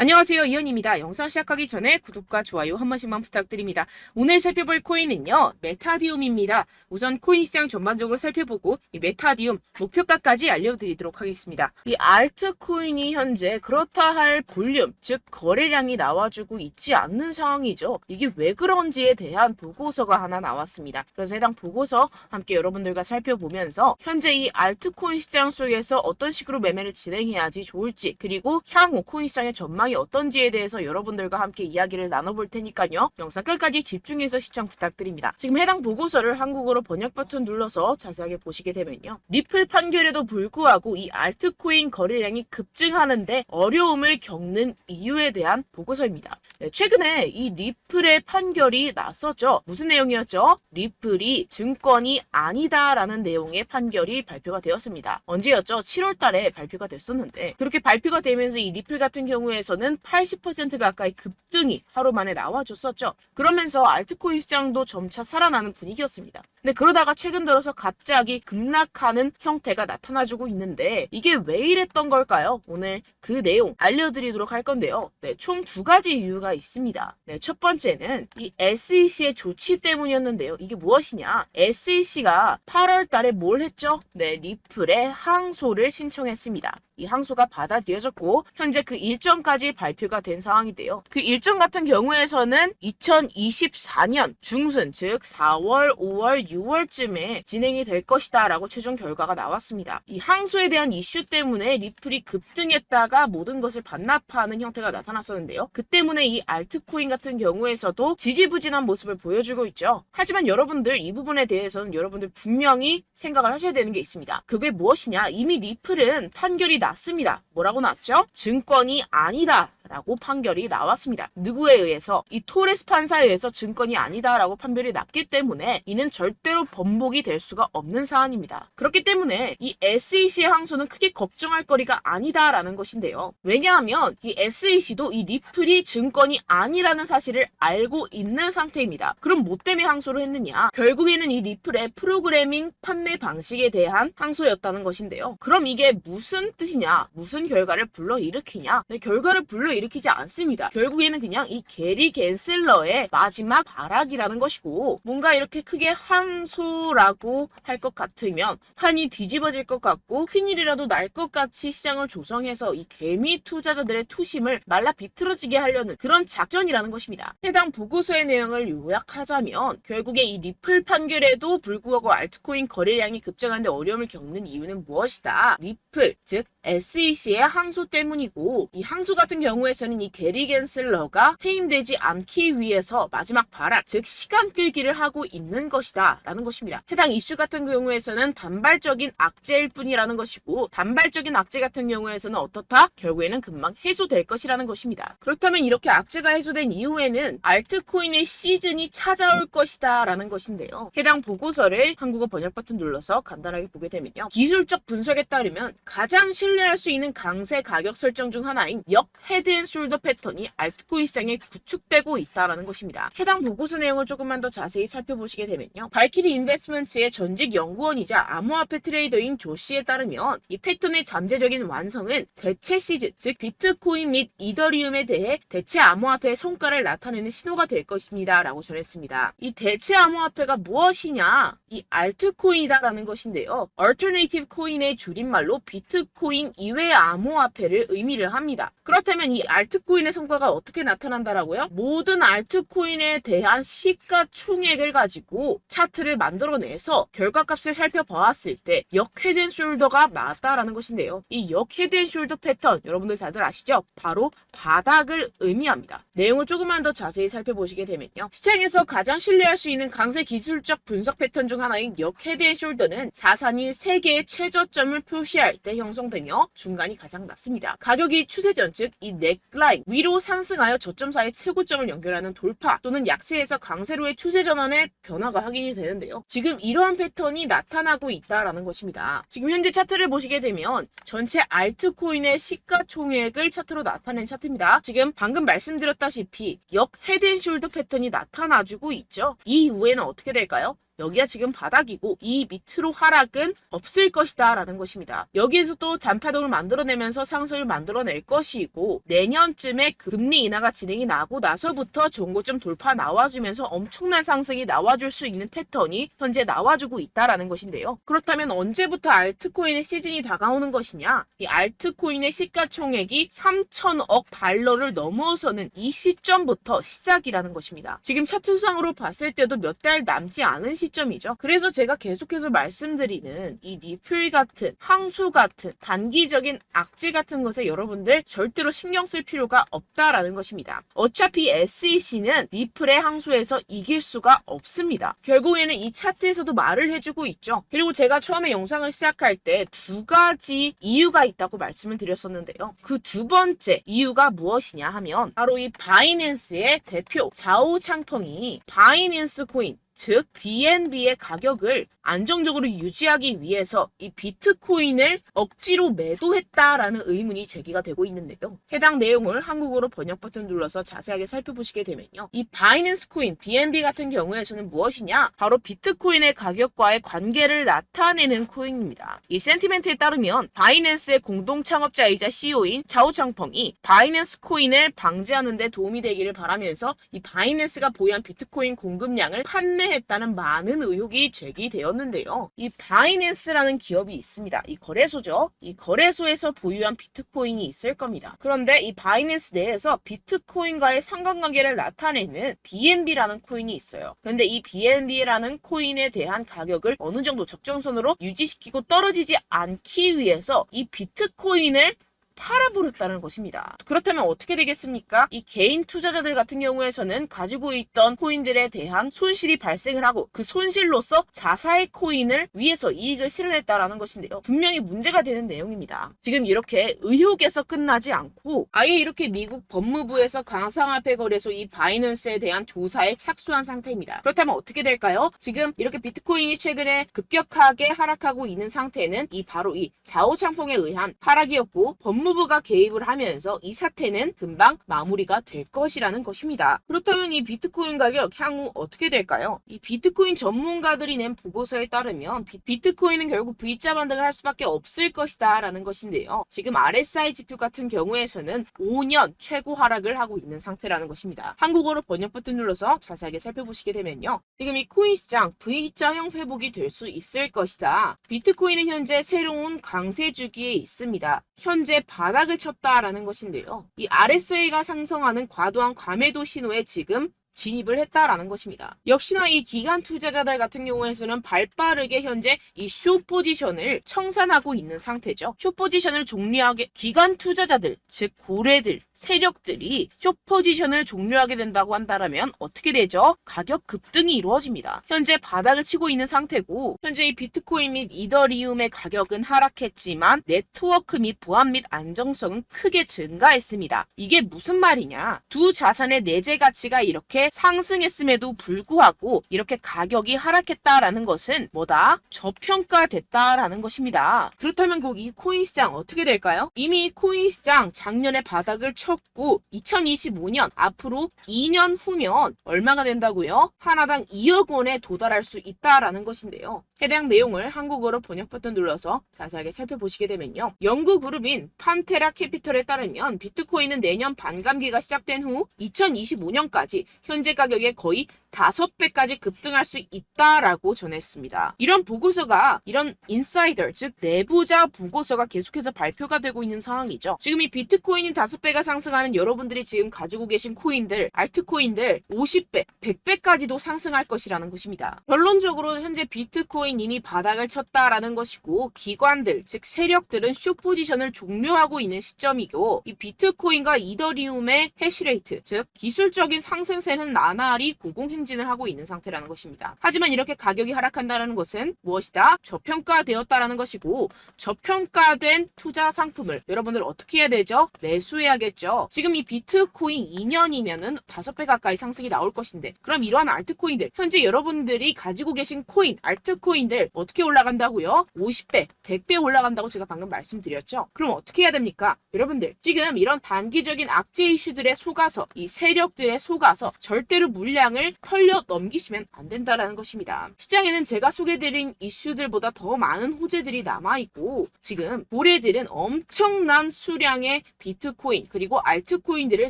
안녕하세요, 이현입니다. 영상 시작하기 전에 구독과 좋아요 한 번씩만 부탁드립니다. 오늘 살펴볼 코인은요, 메타디움입니다. 우선 코인 시장 전반적으로 살펴보고 이 메타디움 목표가까지 알려드리도록 하겠습니다. 이 알트코인이 현재 그렇다 할 볼륨, 즉 거래량이 나와주고 있지 않는 상황이죠. 이게 왜 그런지에 대한 보고서가 하나 나왔습니다. 그래서 해당 보고서 함께 여러분들과 살펴보면서 현재 이 알트코인 시장 속에서 어떤 식으로 매매를 진행해야지 좋을지, 그리고 향후 코인 시장의 전망 어떤지에 대해서 여러분들과 함께 이야기를 나눠볼 테니까요. 영상 끝까지 집중해서 시청 부탁드립니다. 지금 해당 보고서를 한국어로 번역 버튼 눌러서 자세하게 보시게 되면요. 리플 판결에도 불구하고 이 알트코인 거래량이 급증하는데 어려움을 겪는 이유에 대한 보고서입니다. 최근에 이 리플의 판결이 났었죠. 무슨 내용이었죠? 리플이 증권이 아니다라는 내용의 판결이 발표가 되었습니다. 언제였죠? 7월 달에 발표가 됐었는데 그렇게 발표가 되면서 이 리플 같은 경우에서는 80% 가까이 급등이 하루 만에 나와줬었죠. 그러면서 알트코인 시장도 점차 살아나는 분위기였습니다. 근데 그러다가 최근 들어서 갑자기 급락하는 형태가 나타나주고 있는데 이게 왜 이랬던 걸까요? 오늘 그 내용 알려드리도록 할 건데요. 총 두 가지 이유가 있습니다. 첫 번째는 이 SEC의 조치 때문이었는데요. 이게 무엇이냐? SEC가 8월 달에 뭘 했죠? 리플에 항소를 신청했습니다. 이 항소가 받아들여졌고 현재 그 일정까지 발표가 된 상황인데요. 그 일정 같은 경우에서는 2024년 중순, 즉 4월, 5월, 6월쯤에 진행이 될 것이다 라고 최종 결과가 나왔습니다. 이 항소에 대한 이슈 때문에 리플이 급등했다가 모든 것을 반납하는 형태가 나타났었는데요. 그 때문에 이 알트코인 같은 경우에서도 지지부진한 모습을 보여주고 있죠. 하지만 여러분들 이 부분에 대해서는 여러분들 분명히 생각을 하셔야 되는 게 있습니다. 그게 무엇이냐? 이미 리플은 판결이 났습니다. 뭐라고 났죠? 증권이 아니다 라고 판결이 나왔습니다. 누구에 의해서? 이 토레스 판사에 의해서 증권이 아니다 라고 판결이 났기 때문에 이는 절대로 번복이 될 수가 없는 사안입니다. 그렇기 때문에 이 SEC의 항소는 크게 걱정할 거리가 아니다 라는 것인데요. 왜냐하면 이 SEC도 이 리플이 증권이 아니라는 사실을 알고 있는 상태입니다. 그럼 뭐 때문에 항소를 했느냐? 결국에는 이 리플의 프로그래밍 판매 방식에 대한 항소였다는 것인데요. 그럼 이게 무슨 뜻이냐? 무슨 결과를 불러일으키냐? 결과를 불러일으키지 않습니다. 결국에는 그냥 이 게리 겐슬러의 마지막 발악이라는 것이고, 뭔가 이렇게 크게 항소라고 할 것 같으면 판이 뒤집어질 것 같고 큰일이라도 날 것 같이 시장을 조성해서 이 개미 투자자들의 투심을 말라 비틀어지게 하려는 그런 작전이라는 것입니다. 해당 보고서의 내용을 요약하자면 결국에 이 리플 판결에도 불구하고 알트코인 거래량이 급증하는데 어려움을 겪는 이유는 무엇이다? 리플, 즉 SEC의 항소 때문이고, 이 항소 같은 경우에서는 이 게리 겐슬러가 해임되지 않기 위해서 마지막 발악, 즉 시간 끌기를 하고 있는 것이다 라는 것입니다. 해당 이슈 같은 경우에서는 단발적인 악재일 뿐이라는 것이고, 단발적인 악재 같은 경우에서는 어떻다? 결국에는 금방 해소될 것이라는 것입니다. 그렇다면 이렇게 악재가 해소된 이후에는 알트코인의 시즌이 찾아올 것이다 라는 것인데요. 해당 보고서를 한국어 번역 버튼 눌러서 간단하게 보게 되면요. 기술적 분석에 따르면 가장 신뢰할 수 있는 강세 가격 설정 중 하나인 역 헤드앤숄더 패턴이 알트코인 시장에 구축되고 있다는 것입니다. 해당 보고서 내용을 조금만 더 자세히 살펴보시게 되면요. 발키리 인베스트먼트의 전직 연구원이자 암호화폐 트레이더인 조 씨에 따르면 이 패턴의 잠재적인 완성은 대체 시즌, 즉 비트코인 및 이더리움에 대해 대체 암호화폐의 성과를 나타내는 신호가 될 것입니다 라고 전했습니다. 이 대체 암호화폐가 무엇이냐? 이 알트코인이다라는 것인데요. 얼터네이티브 코인의 줄임말로 비트코인 이외의 암호화폐를 의미를 합니다. 그렇다면 이 알트코인의 성과가 어떻게 나타난다라고요? 모든 알트코인에 대한 시가총액을 가지고 차트를 만들어내서 결과값을 살펴보았을 때 역 헤드앤숄더가 맞다라는 것인데요. 이 역 헤드앤숄더 패턴 여러분들 다들 아시죠? 바로 바닥을 의미합니다. 내용을 조금만 더 자세히 살펴보시게 되면요. 시장에서 가장 신뢰할 수 있는 강세 기술적 분석 패턴 중 하나인 역 헤드앤숄더는 자산이 3개의 최저점을 표시할 때 형성되며 중간이 가장 낮습니다. 가격이 추세전, 즉 이 넥라인 위로 상승하여 저점 사이 최고점을 연결하는 돌파 또는 약세에서 강세로의 추세 전환의 변화가 확인이 되는데요. 지금 이러한 패턴이 나타나고 있다라는 것입니다. 지금 현재 차트를 보시게 되면 전체 알트코인의 시가총액을 차트로 나타낸 차트입니다. 지금 방금 말씀드렸다시피 역 헤드앤숄더 패턴이 나타나주고 있죠. 이 이후에는 어떻게 될까요? 여기가 지금 바닥이고 이 밑으로 하락은 없을 것이다 라는 것입니다. 여기에서 또 잔파동을 만들어내면서 상승을 만들어낼 것이고 내년쯤에 금리 인하가 진행이 나고 나서부터 좋은 고점 돌파 나와주면서 엄청난 상승이 나와줄 수 있는 패턴이 현재 나와주고 있다라는 것인데요. 그렇다면 언제부터 알트코인의 시즌이 다가오는 것이냐? 이 알트코인의 시가총액이 3천억 달러를 넘어서는 이 시점부터 시작이라는 것입니다. 지금 차트상으로 봤을 때도 몇 달 남지 않은 시점이죠. 그래서 제가 계속해서 말씀드리는 이 리플 같은 항소 같은 단기적인 악재 같은 것에 여러분들 절대로 신경 쓸 필요가 없다라는 것입니다. 어차피 SEC는 리플의 항소에서 이길 수가 없습니다. 결국에는 이 차트에서도 말을 해주고 있죠. 그리고 제가 처음에 영상을 시작할 때 두 가지 이유가 있다고 말씀을 드렸었는데요. 그 두 번째 이유가 무엇이냐 하면 바로 이 바이낸스의 대표 자오 창펑이 바이낸스 코인 즉 BNB의 가격을 안정적으로 유지하기 위해서 이 비트코인을 억지로 매도했다라는 의문이 제기가 되고 있는데요. 해당 내용을 한국어로 번역 버튼 눌러서 자세하게 살펴보시게 되면요. 이 바이낸스 코인 BNB 같은 경우에서는 무엇이냐? 바로 비트코인의 가격과의 관계를 나타내는 코인입니다. 이 센티멘트에 따르면 바이낸스의 공동 창업자이자 CEO인 자오 창펑이 바이낸스 코인을 방지하는 데 도움이 되기를 바라면서 이 바이낸스가 보유한 비트코인 공급량을 판매했다는 많은 의혹이 제기되었는데요. 이 바이낸스라는 기업이 있습니다. 이 거래소죠. 이 거래소에서 보유한 비트코인이 있을 겁니다. 그런데 이 바이낸스 내에서 비트코인과의 상관관계를 나타내는 BNB라는 코인이 있어요. 그런데 이 BNB라는 코인에 대한 가격을 어느 정도 적정선으로 유지시키고 떨어지지 않기 위해서 이 비트코인을 팔아버렸다는 것입니다. 그렇다면 어떻게 되겠습니까? 이 개인 투자자들 같은 경우에서는 가지고 있던 코인들에 대한 손실이 발생을 하고 그 손실로서 자사의 코인을 위해서 이익을 실현했다라는 것인데요. 분명히 문제가 되는 내용입니다. 지금 이렇게 의혹에서 끝나지 않고 아예 이렇게 미국 법무부에서 가상화폐 거래소 이 바이낸스에 대한 조사에 착수한 상태입니다. 그렇다면 어떻게 될까요? 지금 이렇게 비트코인이 최근에 급격하게 하락하고 있는 상태는 바로 이 자오 창펑에 의한 하락이었고 법무부가 개입을 하면서 이 사태는 금방 마무리가 될 것이라는 것입니다. 그렇다면 이 비트코인 가격 향후 어떻게 될까요? 이 비트코인 전문가들이 낸 보고서에 따르면 비트코인은 결국 V자 반등을 할 수밖에 없을 것이다 라는 것인데요. 지금 RSI 지표 같은 경우에서는 5년 최고 하락을 하고 있는 상태라는 것입니다. 한국어로 번역 버튼 눌러서 자세하게 살펴보시게 되면요. 지금 이 코인 시장 V자형 회복이 될 수 있을 것이다. 비트코인은 현재 새로운 강세 주기에 있습니다. 현재 바닥을 쳤다라는 것인데요. 이 RSI가 상승하는 과도한 과매도 신호에 지금 진입을 했다라는 것입니다. 역시나 이 기관 투자자들 같은 경우에서는 발빠르게 현재 이 숏 포지션을 청산하고 있는 상태죠. 숏 포지션을 종료하게 기관 투자자들, 즉 고래들, 세력들이 숏 포지션을 종료하게 된다고 한다면 어떻게 되죠? 가격 급등이 이루어집니다. 현재 바닥을 치고 있는 상태고 현재 이 비트코인 및 이더리움의 가격은 하락했지만 네트워크 및 보안 및 안정성은 크게 증가했습니다. 이게 무슨 말이냐? 두 자산의 내재 가치가 이렇게 상승했음에도 불구하고 이렇게 가격이 하락했다라는 것은 뭐다? 저평가됐다라는 것입니다. 그렇다면 이 코인 시장 어떻게 될까요? 이미 코인 시장 작년에 바닥을 쳤고 2025년 앞으로 2년 후면 얼마가 된다고요? 하나당 2억 원에 도달할 수 있다라는 것인데요. 해당 내용을 한국어로 번역 버튼 눌러서 자세하게 살펴보시게 되면요. 연구 그룹인 판테라 캐피털에 따르면 비트코인은 내년 반감기가 시작된 후 2025년까지 현재 가격의 거의 5배까지 급등할 수 있다라고 전했습니다. 이런 보고서가 이런 인사이더 즉 내부자 보고서가 계속해서 발표가 되고 있는 상황이죠. 지금 이 비트코인이 5배가 상승하는 여러분들이 지금 가지고 계신 코인들, 알트코인들 50배, 100배까지도 상승할 것이라는 것입니다. 결론적으로 현재 비트코인 이미 바닥을 쳤다라는 것이고 기관들 즉 세력들은 숏 포지션을 종료하고 있는 시점이고 이 비트코인과 이더리움의 해시레이트 즉 기술적인 상승세는 나날이 고공행진을 하고 있는 상태라는 것입니다. 하지만 이렇게 가격이 하락한다는 것은 무엇이다? 저평가되었다라는 것이고 저평가된 투자 상품을 여러분들 어떻게 해야 되죠? 매수해야겠죠. 지금 이 비트코인 2년이면은 5배 가까이 상승이 나올 것인데 그럼 이러한 알트코인들 현재 여러분들이 가지고 계신 코인, 알트코인 코인들 어떻게 올라간다고요? 50배, 100배 올라간다고 제가 방금 말씀드렸죠. 그럼 어떻게 해야 됩니까? 여러분들 지금 이런 단기적인 악재 이슈들에 속아서 이 세력들에 속아서 절대로 물량을 털려 넘기시면 안 된다라는 것입니다. 시장에는 제가 소개드린 이슈들보다 더 많은 호재들이 남아있고 지금 고래들은 엄청난 수량의 비트코인 그리고 알트코인들을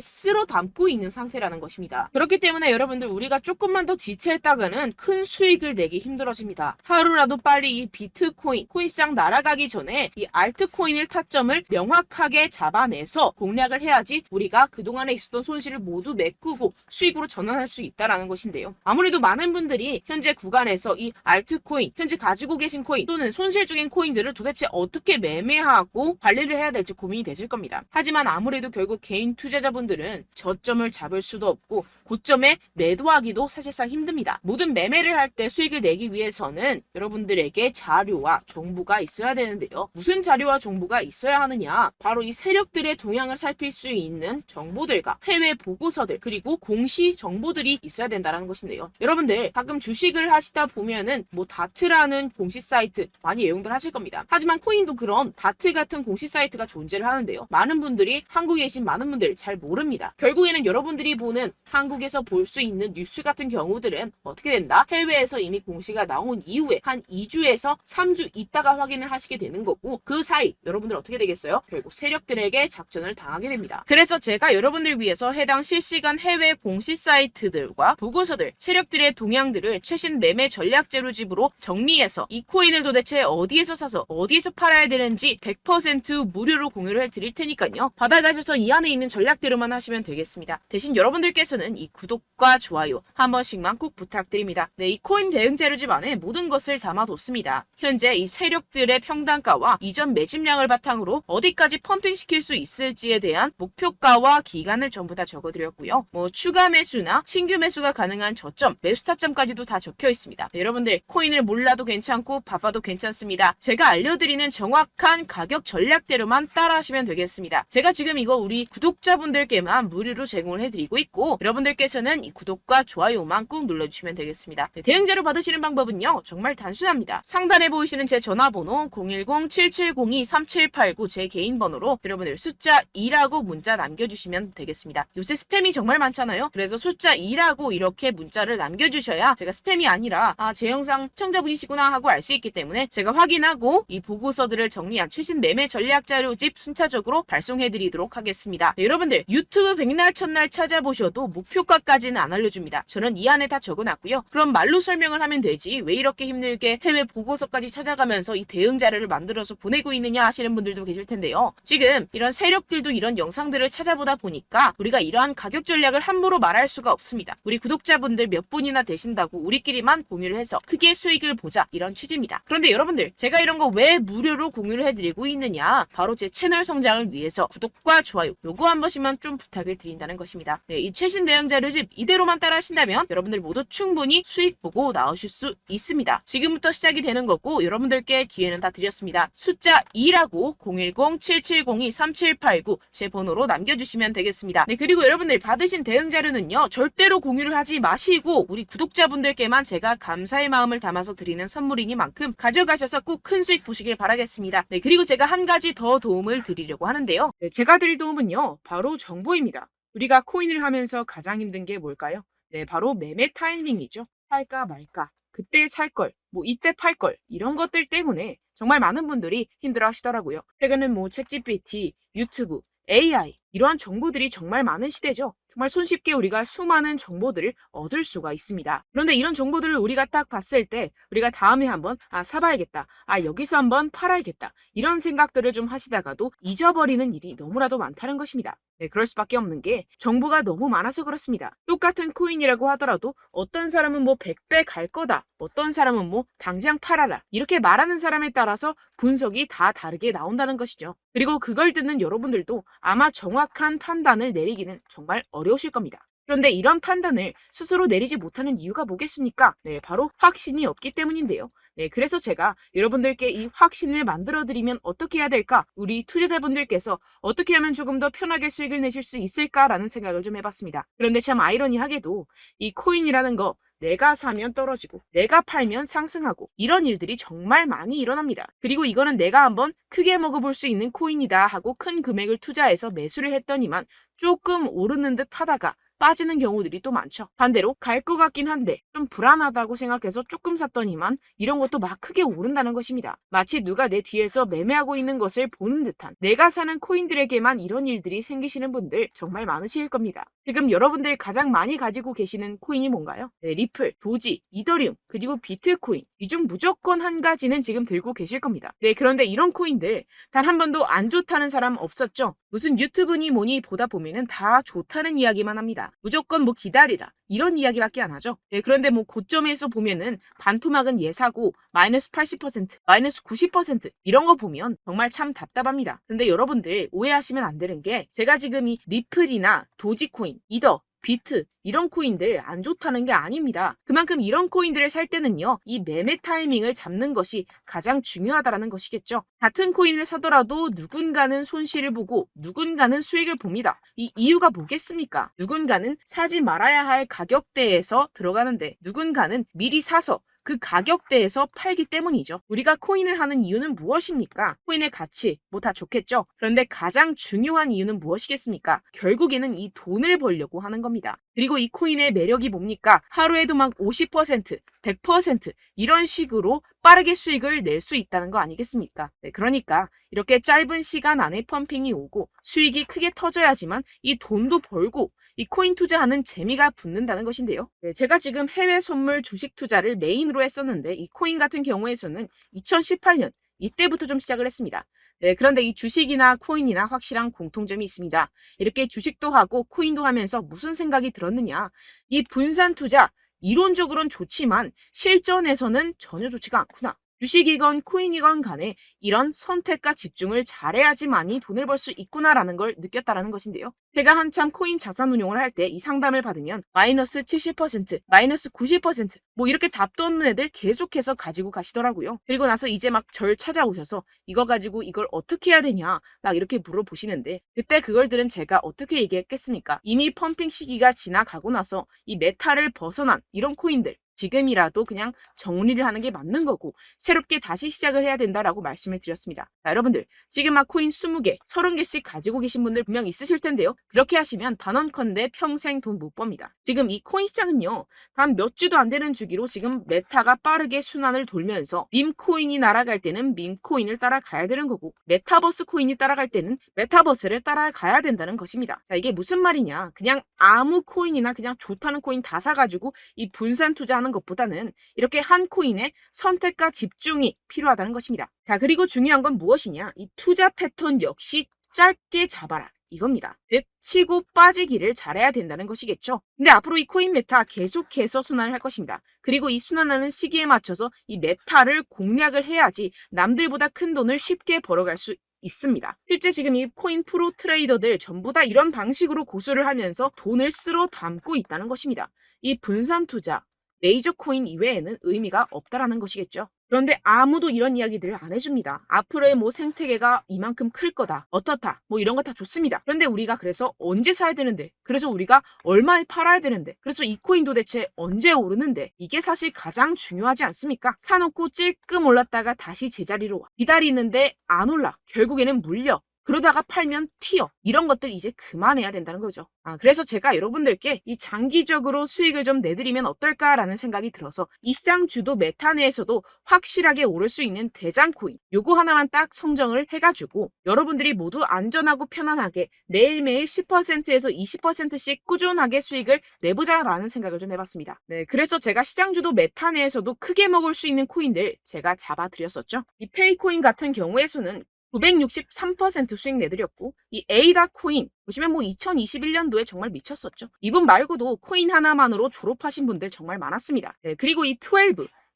쓸어 담고 있는 상태라는 것입니다. 그렇기 때문에 여러분들 우리가 조금만 더 지체했다가는 큰 수익을 내기 힘들어집니다. 하루라도 빨리 이 비트코인, 코인시장 날아가기 전에 이 알트코인을 타점을 명확하게 잡아내서 공략을 해야지 우리가 그동안에 있었던 손실을 모두 메꾸고 수익으로 전환할 수 있다는 것인데요. 아무래도 많은 분들이 현재 구간에서 이 알트코인, 현재 가지고 계신 코인 또는 손실 중인 코인들을 도대체 어떻게 매매하고 관리를 해야 될지 고민이 되실 겁니다. 하지만 아무래도 결국 개인 투자자분들은 저점을 잡을 수도 없고 고점에 매도하기도 사실상 힘듭니다. 모든 매매를 할 때 수익을 내기 위해서는 여러분들에게 자료와 정보가 있어야 되는데요. 무슨 자료와 정보가 있어야 하느냐? 바로 이 세력들의 동향을 살필 수 있는 정보들과 해외 보고서들 그리고 공시 정보들이 있어야 된다는 것인데요. 여러분들 가끔 주식을 하시다 보면은 뭐 다트라는 공시 사이트 많이 애용들 하실 겁니다. 하지만 코인도 그런 다트 같은 공시 사이트가 존재를 하는데요. 많은 분들이 한국에 계신 많은 분들 잘 모릅니다. 결국에는 여러분들이 보는 한국에서 볼 수 있는 뉴스 같은 경우들은 어떻게 된다? 해외에서 이미 공시가 나온 이후에 한 2주에서 3주 있다가 확인을 하시게 되는 거고 그 사이 여러분들 어떻게 되겠어요? 결국 세력들에게 작전을 당하게 됩니다. 그래서 제가 여러분들 위해서 해당 실시간 해외 공시 사이트들과 보고서들, 세력들의 동향들을 최신 매매 전략 재료집으로 정리해서 이 코인을 도대체 어디에서 사서 어디에서 팔아야 되는지 100% 무료로 공유를 해드릴 테니까요. 받아가셔서 이 안에 있는 전략대로만 하시면 되겠습니다. 대신 여러분들께서는 이 구독과 좋아요 한 번씩만 꼭 부탁드립니다. 네, 이 코인 대응 재료집 안에 모든 것을 담아뒀습니다. 현재 이 세력들의 평단가와 이전 매집량을 바탕으로 어디까지 펌핑시킬 수 있을지에 대한 목표가와 기간을 전부 다 적어드렸고요. 뭐 추가 매수나 신규 매수가 가능한 저점, 매수 타점까지도 다 적혀 있습니다. 네, 여러분들 코인을 몰라도 괜찮고 바빠도 괜찮습니다. 제가 알려드리는 정확한 가격 전략대로만 따라하시면 되겠습니다. 제가 지금 이거 우리 구독자분들께만 무료로 제공을 해드리고 있고 여러분들께서는 이 구독과 좋아요만 꾹 눌러주시면 되겠습니다. 네, 대응 자료 받으시는 방법은요. 정말 단순합니다. 상단에 보이시는 제 전화번호 010-7702-3789 제 개인 번호로 여러분들 숫자 2라고 문자 남겨주시면 되겠습니다. 요새 스팸이 정말 많잖아요. 그래서 숫자 2라고 이렇게 문자를 남겨주셔야 제가 스팸이 아니라 제 영상 시청자분이시구나 하고 알 수 있기 때문에 제가 확인하고 이 보고서들을 정리한 최신 매매 전략 자료집 순차적으로 발송해드리도록 하겠습니다. 네, 여러분들 유튜브 백날 첫날 찾아보셔도 목표가까지는 안 알려줍니다. 저는 이 안에 다 적어놨고요. 그럼 말로 설명을 하면 되지 왜 이렇게 힘들게 해외 보고서까지 찾아가면서 이 대응 자료를 만들어서 보내고 있느냐 하시는 분들도 계실 텐데요. 지금 이런 세력들도 이런 영상들을 찾아보다 보니까 우리가 이러한 가격 전략을 함부로 말할 수가 없습니다. 우리 구독자분들 몇 분이나 되신다고 우리끼리만 공유를 해서 크게 수익을 보자 이런 취지입니다. 그런데 여러분들 제가 이런 거 왜 무료로 공유를 해드리고 있느냐? 바로 제 채널 성장을 위해서 구독과 좋아요 요거 한 번씩만 좀 부탁을 드린다는 것입니다. 네, 이 최신 대응 자료집 이대로만 따라 하신다면 여러분들 모두 충분히 수익 보고 나오실 수 있습니다. 지금부터 시작이 되는 거고 여러분들께 기회는 다 드렸습니다. 숫자 2라고 010-7702-3789 제 번호로 남겨주시면 되겠습니다. 네, 그리고 여러분들 받으신 대응 자료는요. 절대로 공유를 하지 마시고 우리 구독자분들께만 제가 감사의 마음을 담아서 드리는 선물이니만큼 가져가셔서 꼭 큰 수익 보시길 바라겠습니다. 네, 그리고 제가 한 가지 더 도움을 드리려고 하는데요. 네, 제가 드릴 도움은요. 바로 정보입니다. 우리가 코인을 하면서 가장 힘든 게 뭘까요? 네, 바로 매매 타이밍이죠. 살까 말까, 그때 살 걸, 뭐 이때 팔 걸, 이런 것들 때문에 정말 많은 분들이 힘들어 하시더라고요. 최근은 뭐 챗GPT, 유튜브, AI 이러한 정보들이 정말 많은 시대죠. 정말 손쉽게 우리가 수많은 정보들을 얻을 수가 있습니다. 그런데 이런 정보들을 우리가 딱 봤을 때 우리가 다음에 한번 사봐야겠다. 여기서 한번 팔아야겠다. 이런 생각들을 좀 하시다가도 잊어버리는 일이 너무나도 많다는 것입니다. 네, 그럴 수밖에 없는 게 정보가 너무 많아서 그렇습니다. 똑같은 코인이라고 하더라도 어떤 사람은 뭐 100배 갈 거다. 어떤 사람은 뭐 당장 팔아라. 이렇게 말하는 사람에 따라서 분석이 다 다르게 나온다는 것이죠. 그리고 그걸 듣는 여러분들도 아마 정확한 판단을 내리기는 정말 어려우실 겁니다. 그런데 이런 판단을 스스로 내리지 못하는 이유가 뭐겠습니까? 네, 바로 확신이 없기 때문인데요. 네, 그래서 제가 여러분들께 이 확신을 만들어드리면 어떻게 해야 될까? 우리 투자자분들께서 어떻게 하면 조금 더 편하게 수익을 내실 수 있을까라는 생각을 좀 해봤습니다. 그런데 참 아이러니하게도 이 코인이라는 거 내가 사면 떨어지고 내가 팔면 상승하고 이런 일들이 정말 많이 일어납니다. 그리고 이거는 내가 한번 크게 먹어볼 수 있는 코인이다 하고 큰 금액을 투자해서 매수를 했더니만 조금 오르는 듯 하다가 빠지는 경우들이 또 많죠. 반대로 갈 것 같긴 한데 좀 불안하다고 생각해서 조금 샀더니만 이런 것도 막 크게 오른다는 것입니다. 마치 누가 내 뒤에서 매매하고 있는 것을 보는 듯한, 내가 사는 코인들에게만 이런 일들이 생기시는 분들 정말 많으실 겁니다. 지금 여러분들 가장 많이 가지고 계시는 코인이 뭔가요? 네, 리플, 도지, 이더리움, 그리고 비트코인. 이 중 무조건 한 가지는 지금 들고 계실 겁니다. 네, 그런데 이런 코인들 단 한 번도 안 좋다는 사람 없었죠? 무슨 유튜브니 뭐니 보다 보면은 다 좋다는 이야기만 합니다. 무조건 뭐 기다리라 이런 이야기밖에 안 하죠. 네, 그런데 뭐 고점에서 보면은 반토막은 예사고 마이너스 80%, 마이너스 90% 이런 거 보면 정말 참 답답합니다. 근데 여러분들 오해하시면 안 되는 게, 제가 지금 이 리플이나 도지코인, 이더, 비트 이런 코인들 안 좋다는 게 아닙니다. 그만큼 이런 코인들을 살 때는요, 이 매매 타이밍을 잡는 것이 가장 중요하다는 것이겠죠. 같은 코인을 사더라도 누군가는 손실을 보고 누군가는 수익을 봅니다. 이 이유가 뭐겠습니까? 누군가는 사지 말아야 할 가격대에서 들어가는데 누군가는 미리 사서 그 가격대에서 팔기 때문이죠. 우리가 코인을 하는 이유는 무엇입니까? 코인의 가치, 뭐 다 좋겠죠. 그런데 가장 중요한 이유는 무엇이겠습니까? 결국에는 이 돈을 벌려고 하는 겁니다. 그리고 이 코인의 매력이 뭡니까? 하루에도 막 50%, 100% 이런 식으로 빠르게 수익을 낼 수 있다는 거 아니겠습니까? 네, 그러니까 이렇게 짧은 시간 안에 펌핑이 오고 수익이 크게 터져야지만 이 돈도 벌고 이 코인 투자하는 재미가 붙는다는 것인데요. 네, 제가 지금 해외 선물 주식 투자를 메인으로 했었는데 이 코인 같은 경우에서는 2018년 이때부터 좀 시작을 했습니다. 네, 그런데 이 주식이나 코인이나 확실한 공통점이 있습니다. 이렇게 주식도 하고 코인도 하면서 무슨 생각이 들었느냐? 이 분산 투자, 이론적으로는 좋지만 실전에서는 전혀 좋지가 않구나. 주식이건 코인이건 간에 이런 선택과 집중을 잘해야지만이 돈을 벌 수 있구나라는 걸 느꼈다라는 것인데요. 제가 한참 코인 자산 운용을 할 때 이 상담을 받으면 마이너스 70%, 마이너스 90%, 뭐 이렇게 답도 없는 애들 계속해서 가지고 가시더라고요. 그리고 나서 이제 막 절 찾아오셔서 이거 가지고 이걸 어떻게 해야 되냐 막 이렇게 물어보시는데, 그때 그걸 들은 제가 어떻게 얘기했겠습니까? 이미 펌핑 시기가 지나가고 나서 이 메타를 벗어난 이런 코인들, 지금이라도 그냥 정리를 하는 게 맞는 거고 새롭게 다시 시작을 해야 된다라고 말씀을 드렸습니다. 자, 여러분들 지금 막 코인 20개, 30개씩 가지고 계신 분들 분명 있으실 텐데요. 그렇게 하시면 단언컨대 평생 돈 못 법니다. 지금 이 코인 시장은요, 단 몇 주도 안 되는 주기로 지금 메타가 빠르게 순환을 돌면서 밈코인이 날아갈 때는 밈코인을 따라가야 되는 거고, 메타버스 코인이 따라갈 때는 메타버스를 따라가야 된다는 것입니다. 자, 이게 무슨 말이냐? 그냥 아무 코인이나 그냥 좋다는 코인 다 사가지고 이 분산 투자하는 것보다는 이렇게 한 코인에 선택과 집중이 필요하다는 것입니다. 자, 그리고 중요한 건 무엇이냐? 이 투자 패턴 역시 짧게 잡아라. 이겁니다. 즉 치고 빠지기를 잘해야 된다는 것이겠죠. 근데 앞으로 이 코인 메타 계속해서 순환을 할 것입니다. 그리고 이 순환하는 시기에 맞춰서 이 메타를 공략을 해야지 남들보다 큰 돈을 쉽게 벌어갈 수 있습니다. 실제 지금 이 코인 프로 트레이더들 전부 다 이런 방식으로 고수를 하면서 돈을 쓸어 담고 있다는 것입니다. 이 분산 투자, 메이저 코인 이외에는 의미가 없다라는 것이겠죠. 그런데 아무도 이런 이야기들을 안 해줍니다. 앞으로의 뭐 생태계가 이만큼 클 거다, 어떻다, 뭐 이런 거 다 좋습니다. 그런데 우리가 그래서 언제 사야 되는데, 그래서 우리가 얼마에 팔아야 되는데, 그래서 이 코인도 대체 언제 오르는데, 이게 사실 가장 중요하지 않습니까? 사놓고 찔끔 올랐다가 다시 제자리로 와. 기다리는데 안 올라. 결국에는 물려. 그러다가 팔면 튀어. 이런 것들 이제 그만해야 된다는 거죠. 그래서 제가 여러분들께 이 장기적으로 수익을 좀 내드리면 어떨까라는 생각이 들어서 이 시장 주도 메타 내에서도 확실하게 오를 수 있는 대장 코인, 요거 하나만 딱 선정을 해가지고 여러분들이 모두 안전하고 편안하게 매일매일 10%에서 20%씩 꾸준하게 수익을 내보자라는 생각을 좀 해봤습니다. 네, 그래서 제가 시장 주도 메타 내에서도 크게 먹을 수 있는 코인들 제가 잡아드렸었죠. 이 페이코인 같은 경우에서는 963% 수익 내드렸고, 이 에이다 코인 보시면 뭐 2021년도에 정말 미쳤었죠. 이분 말고도 코인 하나만으로 졸업하신 분들 정말 많았습니다. 네, 그리고 이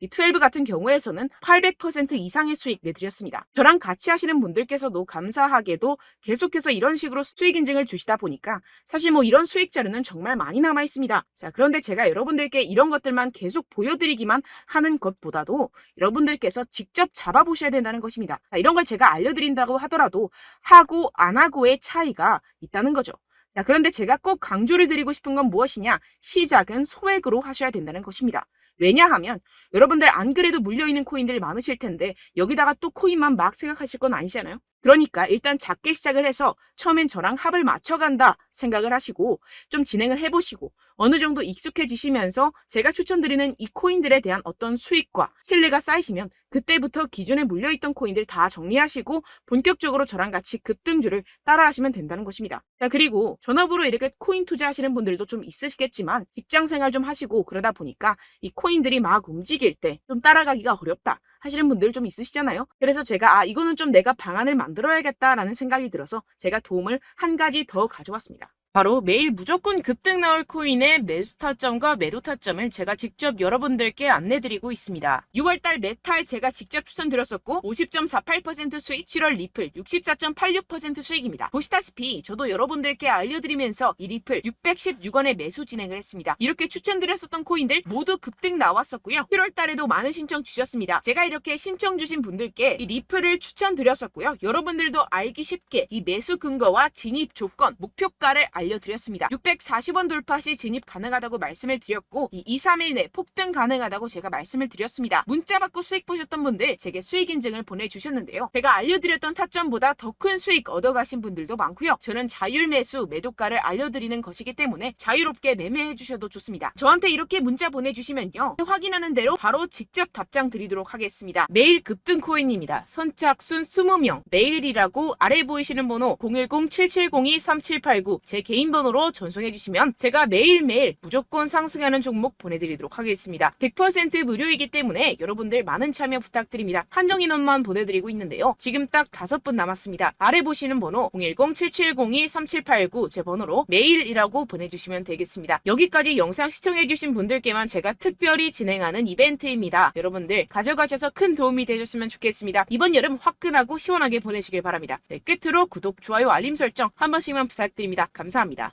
12 같은 경우에서는 800% 이상의 수익 내드렸습니다. 저랑 같이 하시는 분들께서도 감사하게도 계속해서 이런 식으로 수익 인증을 주시다 보니까 사실 뭐 이런 수익 자료는 정말 많이 남아 있습니다. 자, 그런데 제가 여러분들께 이런 것들만 계속 보여드리기만 하는 것보다도 여러분들께서 직접 잡아보셔야 된다는 것입니다. 자, 이런 걸 제가 알려드린다고 하더라도 하고 안 하고의 차이가 있다는 거죠. 자, 그런데 제가 꼭 강조를 드리고 싶은 건 무엇이냐? 시작은 소액으로 하셔야 된다는 것입니다. 왜냐하면 여러분들 안 그래도 물려있는 코인들 많으실 텐데 여기다가 또 코인만 막 생각하실 건 아니잖아요. 그러니까 일단 작게 시작을 해서 처음엔 저랑 합을 맞춰간다 생각을 하시고 좀 진행을 해보시고 어느 정도 익숙해지시면서 제가 추천드리는 이 코인들에 대한 어떤 수익과 신뢰가 쌓이시면 그때부터 기존에 물려있던 코인들 다 정리하시고 본격적으로 저랑 같이 급등주를 따라하시면 된다는 것입니다. 자, 그리고 전업으로 이렇게 코인 투자하시는 분들도 좀 있으시겠지만 직장 생활 좀 하시고 그러다 보니까 이 코인들이 막 움직일 때 좀 따라가기가 어렵다 하시는 분들 좀 있으시잖아요. 그래서 제가 이거는 좀 내가 방안을 만들어야겠다라는 생각이 들어서 제가 도움을 한 가지 더 가져왔습니다. 바로 매일 무조건 급등 나올 코인의 매수 타점과 매도 타점을 제가 직접 여러분들께 안내드리고 있습니다. 6월달 메탈 제가 직접 추천드렸었고 50.48% 수익, 7월 리플 64.86% 수익입니다. 보시다시피 저도 여러분들께 알려드리면서 이 리플 616원에 매수 진행을 했습니다. 이렇게 추천드렸었던 코인들 모두 급등 나왔었고요. 7월달에도 많은 신청 주셨습니다. 제가 이렇게 신청 주신 분들께 이 리플을 추천드렸었고요. 여러분들도 알기 쉽게 이 매수 근거와 진입 조건, 목표가를 알려드렸습니다. 640원 돌파 시 진입 가능하다고 말씀을 드렸고 이 2, 3일 내 폭등 가능하다고 제가 말씀을 드렸습니다. 문자 받고 수익 보셨던 분들 제게 수익 인증을 보내주셨는데요. 제가 알려드렸던 타점보다 더 큰 수익 얻어가신 분들도 많고요. 저는 자율 매수 매도가를 알려드리는 것이기 때문에 자유롭게 매매해 주셔도 좋습니다. 저한테 이렇게 문자 보내주시면요. 확인하는 대로 바로 직접 답장 드리도록 하겠습니다. 매일 급등 코인입니다. 선착순 20명 매일이라고 아래 보이시는 번호 010-7702-3789 제 개인 번호로 전송해 주시면 제가 매일매일 무조건 상승하는 종목 보내드리도록 하겠습니다. 100% 무료이기 때문에 여러분들 많은 참여 부탁드립니다. 한정 인원만 보내드리고 있는데요. 지금 딱 5분 남았습니다. 아래 보시는 번호 010-7702-3789 제 번호로 메일이라고 보내주시면 되겠습니다. 여기까지 영상 시청해주신 분들께만 제가 특별히 진행하는 이벤트입니다. 여러분들 가져가셔서 큰 도움이 되셨으면 좋겠습니다. 이번 여름 화끈하고 시원하게 보내시길 바랍니다. 네, 끝으로 구독, 좋아요, 알림 설정 한 번씩만 부탁드립니다. 감사합니다.